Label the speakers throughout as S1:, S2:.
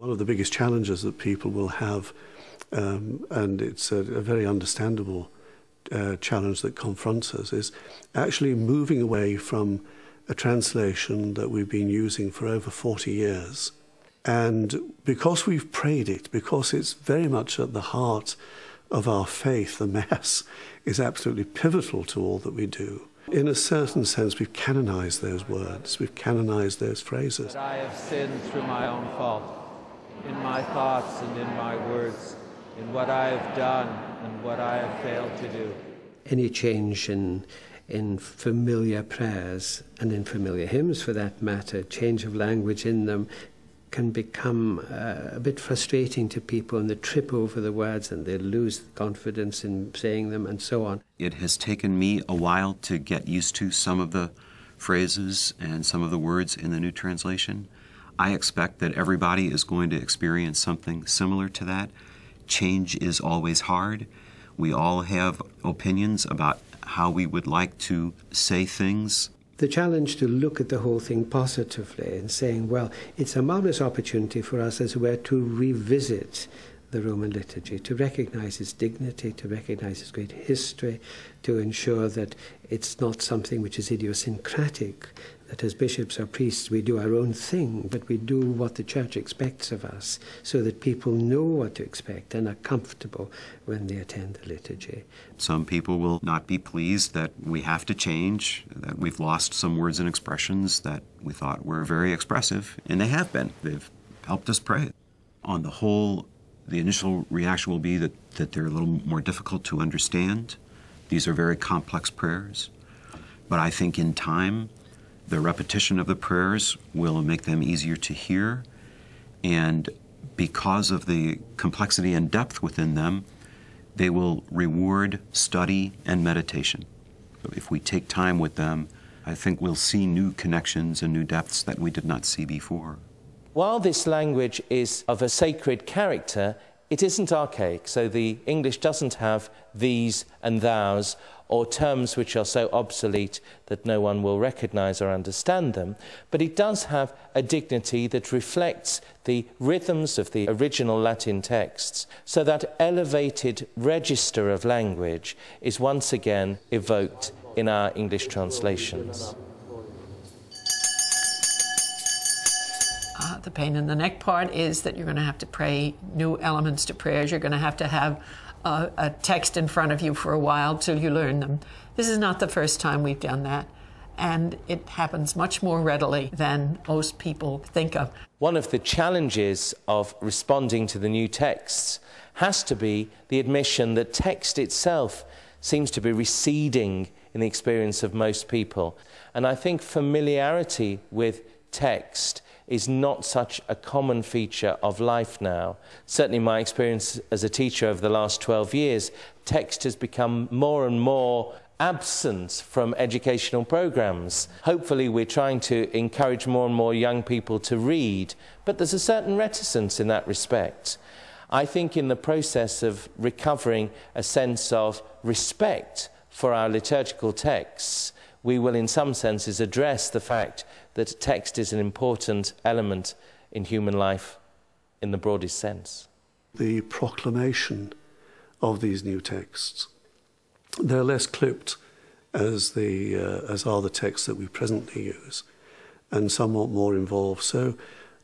S1: One of the biggest challenges that people will have, and it's a very understandable challenge that confronts us, is actually moving away from a translation that we've been using for over 40 years. And because we've prayed it, because it's very much at the heart of our faith, the Mass is absolutely pivotal to all that we do. In a certain sense, we've canonized those words, we've canonized those phrases.
S2: I have sinned through my own fault, in my thoughts and in my words, in what I have done and what I have failed to do.
S3: Any change in familiar prayers and in familiar hymns, for that matter, change of language in them, can become a bit frustrating to people, and they trip over the words and they lose confidence in saying them and so on.
S4: It has taken me a while to get used to some of the phrases and some of the words in the new translation. I expect that everybody is going to experience something similar to that. Change is always hard. We all have opinions about how we would like to say things.
S3: The challenge to look at the whole thing positively and saying, well, it's a marvelous opportunity for us as it were to revisit the Roman liturgy, to recognize its dignity, to recognize its great history, to ensure that it's not something which is idiosyncratic, that as bishops or priests we do our own thing, but we do what the Church expects of us, so that people know what to expect and are comfortable when they attend the liturgy.
S4: Some people will not be pleased that we have to change, that we've lost some words and expressions that we thought were very expressive, and they have been. They've helped us pray. On the whole, the initial reaction will be that they're a little more difficult to understand. These are very complex prayers. But I think in time, the repetition of the prayers will make them easier to hear. And because of the complexity and depth within them, they will reward study and meditation. So if we take time with them, I think we'll see new connections and new depths that we did not see before.
S2: While this language is of a sacred character, it isn't archaic, so the English doesn't have these and thous, or terms which are so obsolete that no one will recognize or understand them, but it does have a dignity that reflects the rhythms of the original Latin texts, so that elevated register of language is once again evoked in our English translations.
S5: The pain in the neck part is that you're going to have to pray new elements to prayers. You're going to have a text in front of you for a while till you learn them. This is not the first time we've done that, and it happens much more readily than most people think of.
S2: One of the challenges of responding to the new texts has to be the admission that text itself seems to be receding in the experience of most people. And I think familiarity with text is not such a common feature of life now. Certainly my experience as a teacher over the last 12 years, text has become more and more absent from educational programs. Hopefully we're trying to encourage more and more young people to read, but there's a certain reticence in that respect. I think in the process of recovering a sense of respect for our liturgical texts, we will in some senses address the fact that text is an important element in human life in the broadest sense.
S1: The proclamation of these new texts, they're less clipped as are the texts that we presently use, and somewhat more involved. So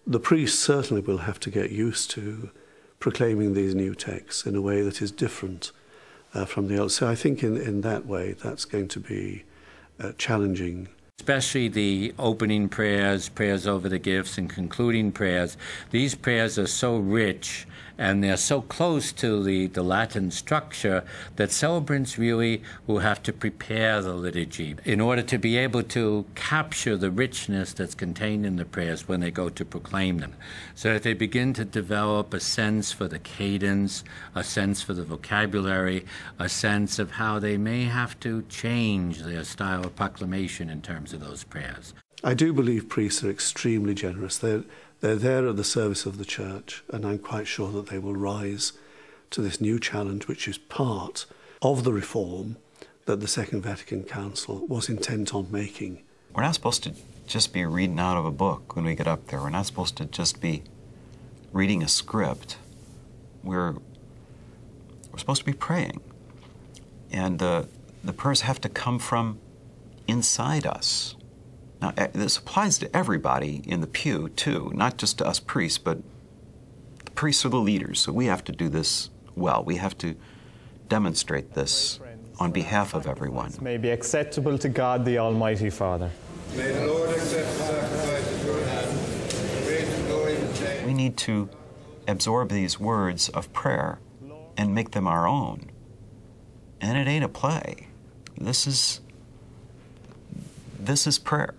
S1: the priests certainly will have to get used to proclaiming these new texts in a way that is different from the old. So I think in that way that's going to be challenging.
S6: Especially the opening prayers, prayers over the gifts, and concluding prayers. These prayers are so rich and they're so close to the Latin structure that celebrants really will have to prepare the liturgy in order to be able to capture the richness that's contained in the prayers when they go to proclaim them, so that they begin to develop a sense for the cadence, a sense for the vocabulary, a sense of how they may have to change their style of proclamation in terms of those prayers.
S1: I do believe priests are extremely generous. They're there at the service of the Church, and I'm quite sure that they will rise to this new challenge, which is part of the reform that the Second Vatican Council was intent on making.
S4: We're not supposed to just be reading out of a book when we get up there. We're not supposed to just be reading a script. We're supposed to be praying. And the prayers have to come from inside us. Now, this applies to everybody in the pew, too, not just to us priests, but the priests are the leaders, so we have to do this well. We have to demonstrate this on behalf of everyone.
S7: May be acceptable to God, the Almighty Father.
S8: May the Lord accept the sacrifice at your hands. Praise and glory in His name.
S4: We need to absorb these words of prayer and make them our own. And it ain't a play. This is prayer.